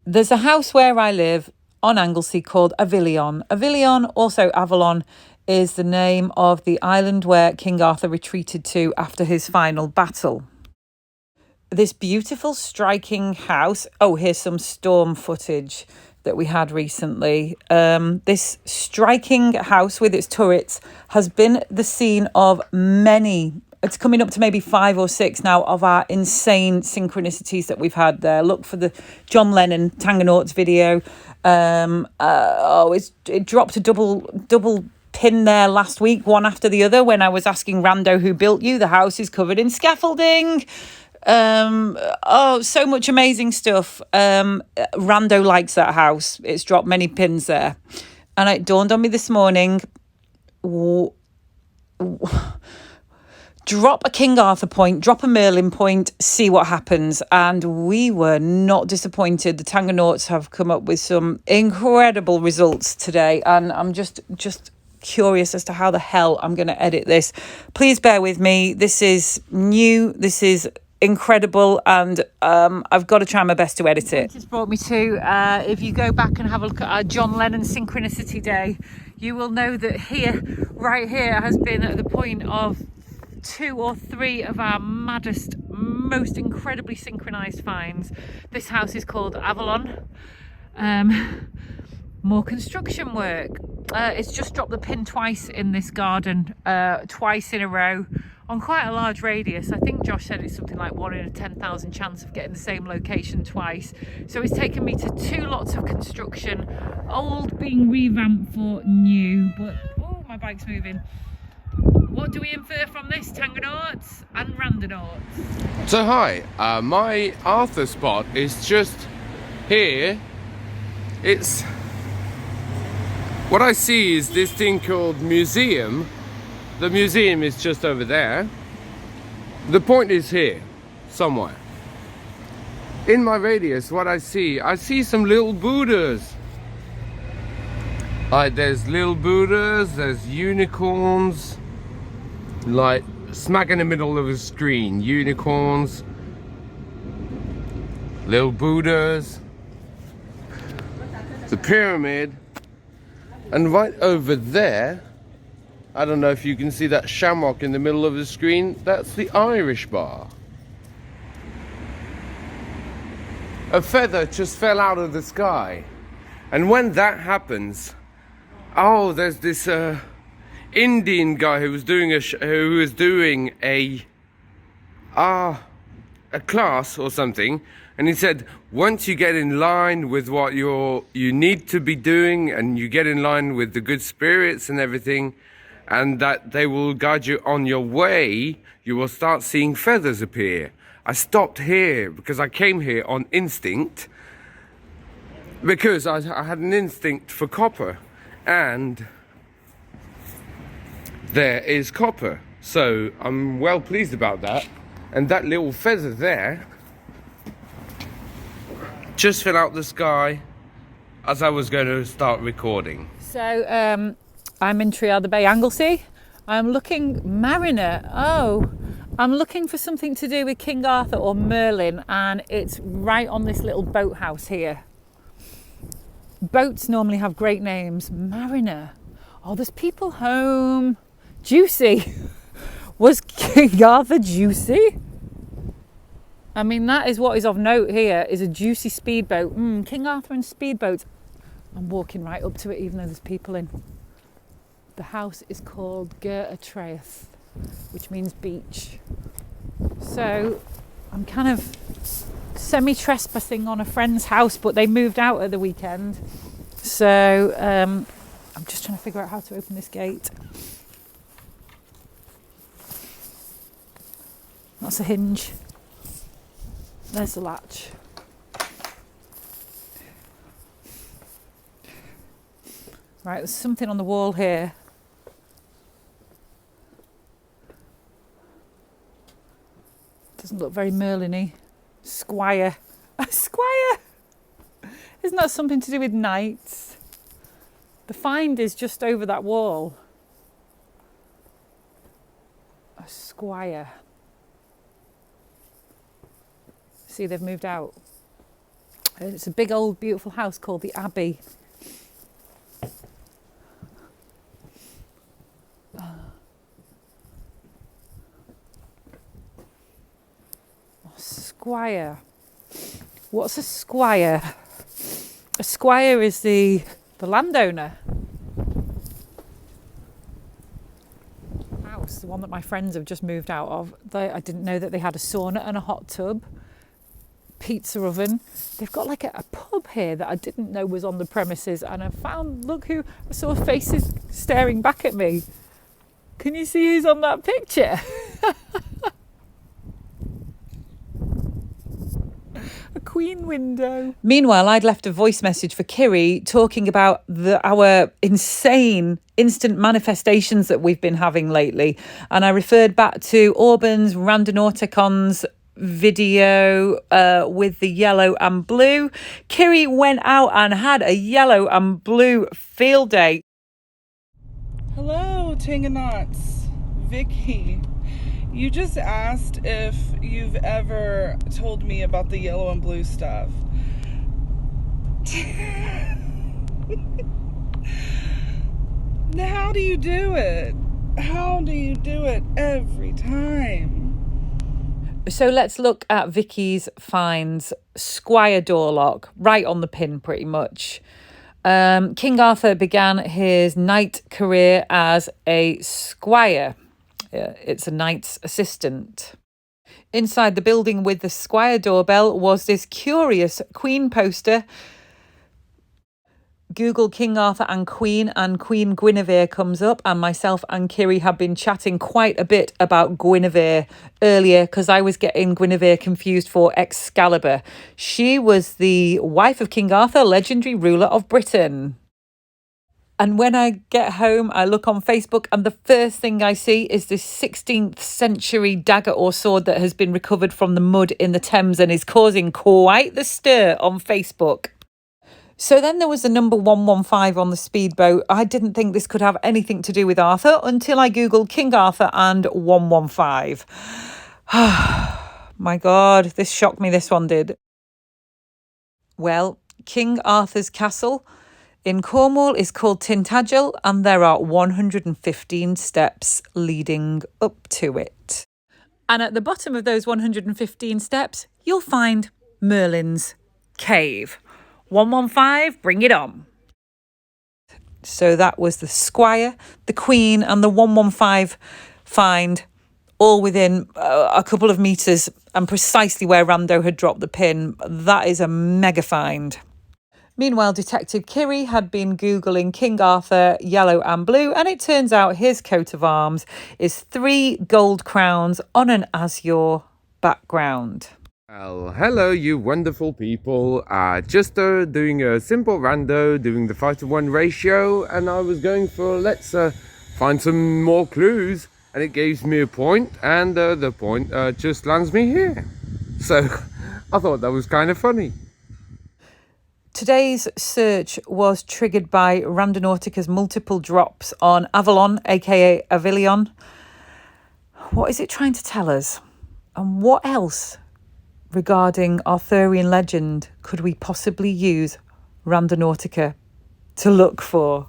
There's a house where I live on Anglesey called Avilion. Avilion, also Avalon, is the name of the island where King Arthur retreated to after his final battle. This beautiful, striking house. Oh, here's some storm footage that we had recently. This striking house with its turrets has been the scene of many. It's coming up to maybe 5 or 6 now of our insane synchronicities that we've had there. Look for the John Lennon Tangonauts video. It dropped a double pin there last week, one after the other, when I was asking Rando who built you. The house is covered in scaffolding. So much amazing stuff. Rando likes that house. It's dropped many pins there. And it dawned on me this morning, drop a King Arthur point, drop a Merlin point, see what happens. And we were not disappointed. The Tangonauts have come up with some incredible results today. And I'm just curious as to how the hell I'm going to edit this. Please bear with me. This is new. This is incredible, and I've got to try my best to edit it. This brought me to, if you go back and have a look at our John Lennon Synchronicity Day, you will know that right here has been at the point of 2 or 3 of our maddest, most incredibly synchronized finds. This house is called Avalon. More construction work. It's just dropped the pin twice in this garden, twice in a row, on quite a large radius. I think Josh said it's something like 1 in a 10,000 chance of getting the same location twice. So it's taken me to 2 lots of construction, old being revamped for new. But oh, my bike's moving. What do we infer from this, Tangonauts and Randonauts? So hi, my Arthur spot is just here. It's what I see is this thing called museum. The museum is just over there. The point is here, somewhere. In my radius, what I see some little Buddhas. Like there's little Buddhas, there's unicorns, like smack in the middle of the screen, unicorns, little Buddhas, the pyramid, and right over there, I don't know if you can see that shamrock in the middle of the screen, that's the Irish bar. A feather just fell out of the sky, and when that happens, oh, there's this Indian guy who was doing a class or something, and he said once you get in line with what you need to be doing, and you get in line with the good spirits and everything, and that they will guide you on your way, you will start seeing feathers appear. I stopped here because I came here on instinct, because I had an instinct for copper, and there is copper, so I'm well pleased about that. And that little feather there just fell out the sky as I was going to start recording. So I'm in Triada Bay, Anglesey. I'm looking Mariner. Oh, I'm looking for something to do with King Arthur or Merlin, and it's right on this little boathouse here. Boats normally have great names. Mariner. Oh, there's people home. Juicy. Was King Arthur juicy? I mean, that is what is of note here, is a juicy speedboat. King Arthur and speedboats. I'm walking right up to it even though there's people in. The house is called Ger Atreus, which means beach. So I'm kind of semi-trespassing on a friend's house, but they moved out at the weekend. So I'm just trying to figure out how to open this gate. That's a hinge. There's the latch. Right, there's something on the wall here. Doesn't look very Merlin-y. Squire. A squire! Isn't that something to do with knights? The find is just over that wall. A squire. See, they've moved out. It's a big old beautiful house called the Abbey. Squire. What's a squire? A squire is the landowner. House, the one that my friends have just moved out of. I didn't know that they had a sauna and a hot tub, pizza oven. They've got like a pub here that I didn't know was on the premises, and I saw faces staring back at me. Can you see who's on that picture? A queen window. Meanwhile, I'd left a voice message for Kiri talking about our insane instant manifestations that we've been having lately. And I referred back to Auburn's Randonauticons video with the yellow and blue. Kiri went out and had a yellow and blue field day. Hello, Tangonauts. Vicky. You just asked if you've ever told me about the yellow and blue stuff. How do you do it? How do you do it every time? So let's look at Vicky's finds. Squire door lock, right on the pin pretty much. King Arthur began his knight career as a squire. It's a knight's assistant. Inside the building with the squire doorbell was this curious queen poster. Google King Arthur and Queen Guinevere comes up, and myself and Kiri have been chatting quite a bit about Guinevere earlier because I was getting Guinevere confused for Excalibur. She was the wife of King Arthur, legendary ruler of Britain. And when I get home, I look on Facebook and the first thing I see is this 16th century dagger or sword that has been recovered from the mud in the Thames and is causing quite the stir on Facebook. So then there was the number 115 on the speedboat. I didn't think this could have anything to do with Arthur until I Googled King Arthur and 115. My God, this shocked me, this one did. Well, King Arthur's castle in Cornwall is called Tintagel, and there are 115 steps leading up to it. And at the bottom of those 115 steps, you'll find Merlin's cave. 115, bring it on. So that was the Squire, the Queen, and the 115 find, all within a couple of metres and precisely where Rando had dropped the pin. That is a mega find. Meanwhile, Detective Kiri had been Googling King Arthur, yellow and blue, and it turns out his coat of arms is 3 gold crowns on an azure background. Well, hello you wonderful people. Just doing a simple rando, doing the 5-to-1 ratio, and I was going for let's find some more clues, and it gives me a point, and the point just lands me here. So I thought that was kind of funny. Today's search was triggered by Randonautica's multiple drops on Avalon, aka Avilion. What is it trying to tell us? And what else regarding Arthurian legend could we possibly use Randonautica to look for?